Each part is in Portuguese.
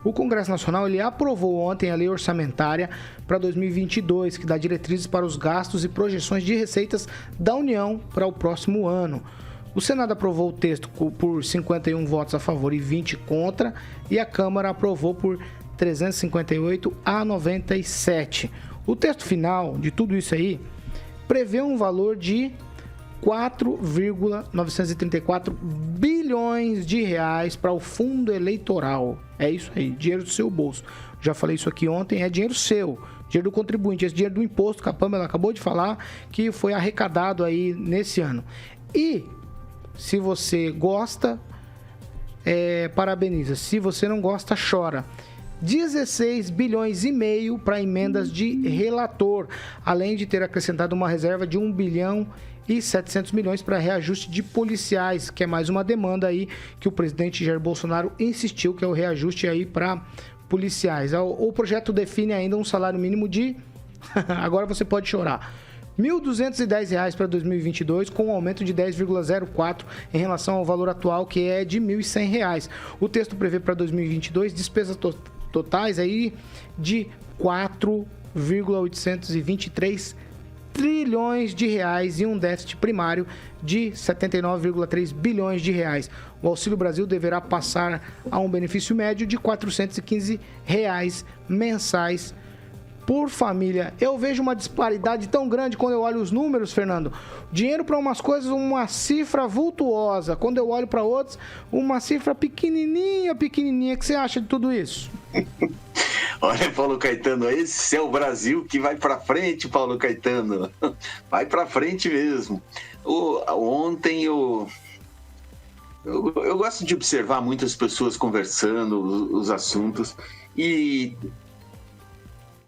O Congresso Nacional ele aprovou ontem a lei orçamentária para 2022, que dá diretrizes para os gastos e projeções de receitas da União para o próximo ano. O Senado aprovou o texto por 51 votos a favor e 20 contra, e a Câmara aprovou por 358 a 97. O texto final de tudo isso aí prevê um valor de 4,934 bilhões de reais para o fundo eleitoral. É isso aí, dinheiro do seu bolso. Já falei isso aqui ontem, é dinheiro seu, dinheiro do contribuinte, esse dinheiro do imposto que a Pamela acabou de falar, que foi arrecadado aí nesse ano. E se você gosta, parabeniza. Se você não gosta, chora. 16 bilhões e meio para emendas de relator, além de ter acrescentado uma reserva de 1 bilhão e 700 milhões para reajuste de policiais, que é mais uma demanda aí que o presidente Jair Bolsonaro insistiu, que é o reajuste aí para policiais. O projeto define ainda um salário mínimo de, agora você pode chorar, R$ 1.210 para 2022, com um aumento de 10,04 em relação ao valor atual, que é de R$ 1.100. O texto prevê para 2022 despesas totais aí de 4,823 trilhões de reais e um déficit primário de 79,3 bilhões de reais. O Auxílio Brasil deverá passar a um benefício médio de R$ 415 mensais por família. Eu vejo uma disparidade tão grande quando eu olho os números, Fernando. Dinheiro para umas coisas, uma cifra vultuosa. Quando eu olho para outras, uma cifra pequenininha. O que você acha de tudo isso? Olha, Paulo Caetano, esse é o Brasil que vai para frente, Paulo Caetano. Vai para frente mesmo. Ontem eu gosto de observar muitas pessoas conversando os assuntos, e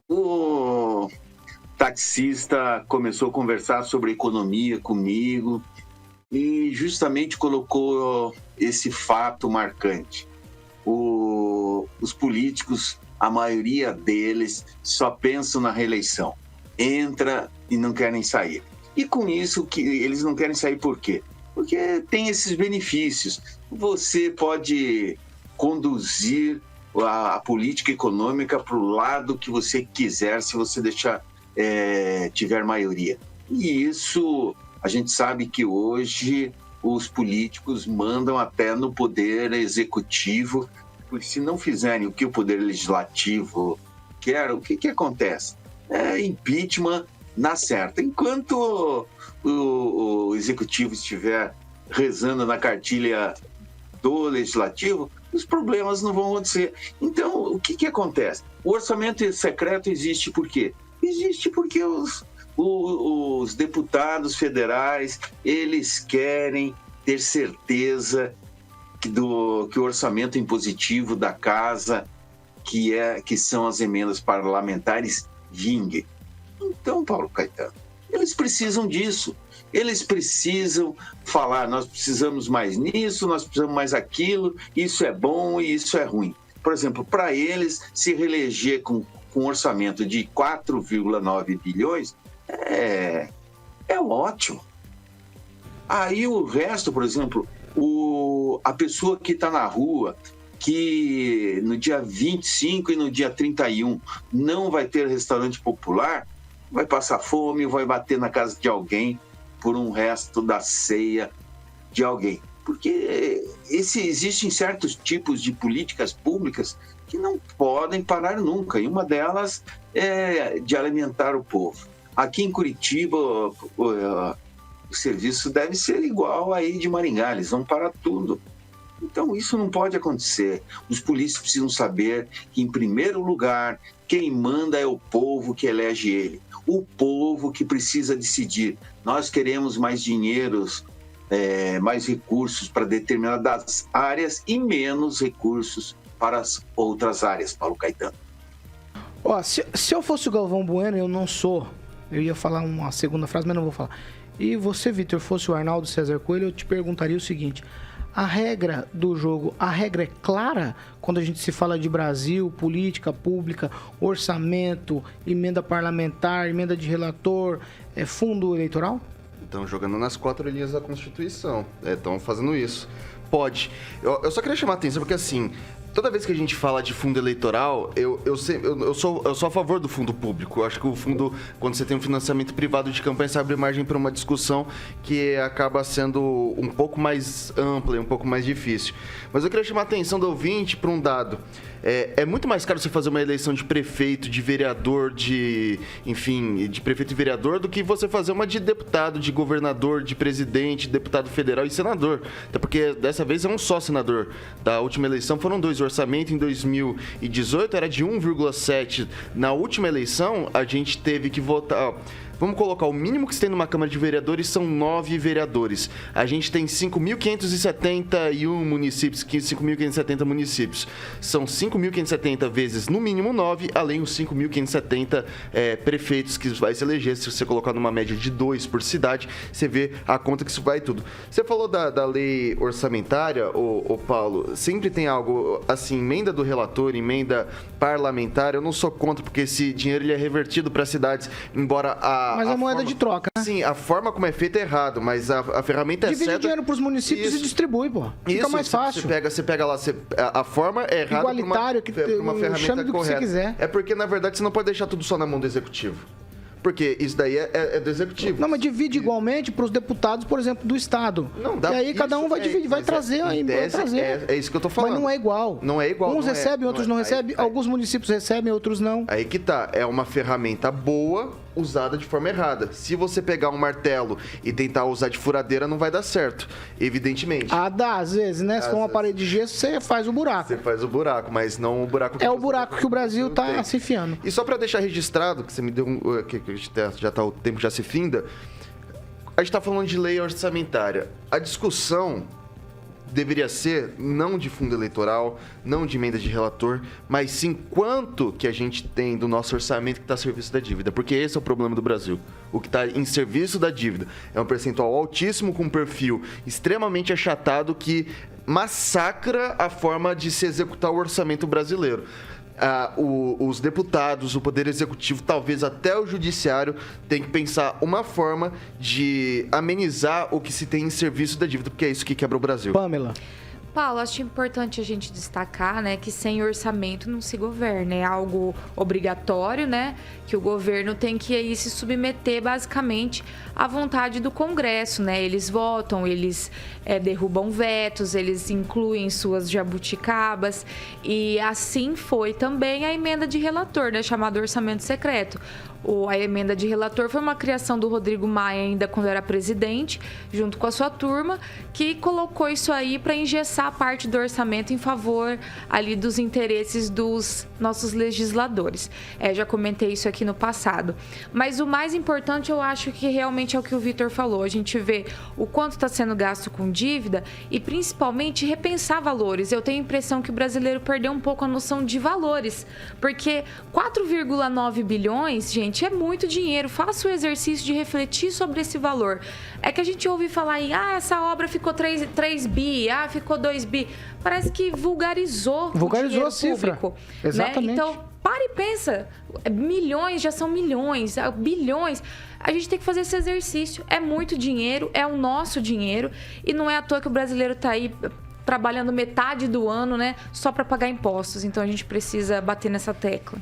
o taxista começou a conversar sobre economia comigo e justamente colocou esse fato marcante. Os políticos, a maioria deles, só pensam na reeleição. Entra e não querem sair. E com isso, que eles não querem sair por quê? Porque tem esses benefícios. Você pode conduzir a política econômica para o lado que você quiser, se você tiver maioria. E isso, a gente sabe que hoje os políticos mandam até no poder executivo, porque se não fizerem o que o poder legislativo quer, o que acontece? Impeachment na certa. Enquanto o executivo estiver rezando na cartilha do legislativo, os problemas não vão acontecer. Então, o que acontece? O orçamento secreto existe por quê? Existe porque os deputados federais, eles querem ter certeza que o orçamento impositivo da casa, que são as emendas parlamentares, vingue. Então, Paulo Caetano, eles precisam disso. Eles precisam falar, nós precisamos mais nisso, nós precisamos mais aquilo, isso é bom e isso é ruim. Por exemplo, para eles, se reeleger com um orçamento de 4,9 bilhões, é ótimo. Aí o resto, por exemplo, a pessoa que está na rua, que no dia 25 e no dia 31 não vai ter restaurante popular, vai passar fome, vai bater na casa de alguém por um resto da ceia de alguém. Porque existem certos tipos de políticas públicas que não podem parar nunca, e uma delas é de alimentar o povo. Aqui em Curitiba, o serviço deve ser igual aí de Maringá, eles vão parar tudo. Então isso não pode acontecer. Os políticos precisam saber que, em primeiro lugar, quem manda é o povo que elege ele. O povo que precisa decidir. Nós queremos mais dinheiros, mais recursos para determinadas áreas e menos recursos para as outras áreas, Paulo Caetano. Se eu fosse o Galvão Bueno, eu não sou. Eu ia falar uma segunda frase, mas não vou falar. E você, Vitor, fosse o Arnaldo César Coelho, eu te perguntaria o seguinte: a regra do jogo, a regra é clara quando a gente se fala de Brasil, política pública, orçamento, emenda parlamentar, emenda de relator, fundo eleitoral? Estão jogando nas 4 linhas da Constituição. Estão fazendo isso. Pode. Eu só queria chamar a atenção porque, assim, Toda vez que a gente fala de fundo eleitoral, eu sou a favor do fundo público. Eu acho que o fundo, quando você tem um financiamento privado de campanha, você abre margem para uma discussão que acaba sendo um pouco mais ampla e um pouco mais difícil. Mas eu queria chamar a atenção do ouvinte para um dado. É muito mais caro você fazer uma eleição de prefeito, de vereador, de prefeito e vereador, do que você fazer uma de deputado, de governador, de presidente, deputado federal e senador. Até porque dessa vez é um só senador. Da última eleição foram 2. O orçamento em 2018 era de 1,7. Na última eleição, a gente teve que votar... Vamos colocar, o mínimo que se tem numa Câmara de Vereadores são 9 vereadores. A gente tem 5.571 municípios, 5.570 municípios. São 5.570 vezes, no mínimo, 9, além os 5.570 prefeitos que vai se eleger. Se você colocar numa média de 2 por cidade, você vê a conta que isso vai tudo. Você falou da lei orçamentária, ô Paulo, sempre tem algo, assim, emenda do relator, emenda parlamentar, eu não sou contra, porque esse dinheiro ele é revertido para as cidades, embora Mas é moeda de troca, né? Sim, a forma como é feita é errado, mas a ferramenta é certa. Divide o dinheiro pros municípios e distribui, pô. Fica mais fácil. Você pega lá, a forma é errada. Igualitário, pra uma ferramenta chame do que você quiser. É porque, na verdade, você não pode deixar tudo só na mão do executivo. Porque isso daí é do executivo. Não, mas divide igualmente para os deputados, por exemplo, do Estado. Não, dá, e aí cada um vai dividir, vai trazer. É isso que eu tô falando. Mas não é igual. Não é igual. Uns recebem, outros não recebem. Alguns municípios recebem, outros não. Aí que tá. É uma ferramenta boa, usada de forma errada. Se você pegar um martelo e tentar usar de furadeira, não vai dar certo. Evidentemente. Dá, às vezes, né? Se for uma parede de gesso, você faz o buraco. Você faz o buraco, mas não o buraco... É o buraco que o Brasil tá se enfiando. E só para deixar registrado, que você me deu o tempo já se finda, a gente tá falando de lei orçamentária. A discussão deveria ser não de fundo eleitoral, não de emenda de relator, mas sim quanto que a gente tem do nosso orçamento que está a serviço da dívida, porque esse é o problema do Brasil. O que está em serviço da dívida é um percentual altíssimo com um perfil extremamente achatado que massacra a forma de se executar o orçamento brasileiro. Os deputados, o Poder Executivo, talvez até o Judiciário, tem que pensar uma forma de amenizar o que se tem em serviço da dívida, porque é isso que quebra o Brasil. Pamela. Paulo, acho importante a gente destacar, né, que sem orçamento não se governa. É algo obrigatório, né, que o governo tem que aí se submeter basicamente à vontade do Congresso, né? Eles votam, eles derrubam vetos, eles incluem suas jabuticabas e assim foi também a emenda de relator, né, chamada orçamento secreto. A emenda de relator foi uma criação do Rodrigo Maia ainda quando era presidente, junto com a sua turma, que colocou isso aí para engessar a parte do orçamento em favor ali dos interesses dos nossos legisladores. Já comentei isso aqui no passado. Mas o mais importante, eu acho que realmente é o que o Vitor falou. A gente vê o quanto está sendo gasto com dívida e, principalmente, repensar valores. Eu tenho a impressão que o brasileiro perdeu um pouco a noção de valores, porque 4,9 bilhões, gente, é muito dinheiro. Faça o exercício de refletir sobre esse valor. É que a gente ouve falar em, essa obra ficou 3 bi, ficou 2 bi. Parece que vulgarizou a cifra. Público, exatamente. Né? Então, para e pensa. Milhões já são milhões, bilhões. A gente tem que fazer esse exercício. É muito dinheiro, é o nosso dinheiro. E não é à toa que o brasileiro está aí trabalhando metade do ano, né, só para pagar impostos. Então, a gente precisa bater nessa tecla.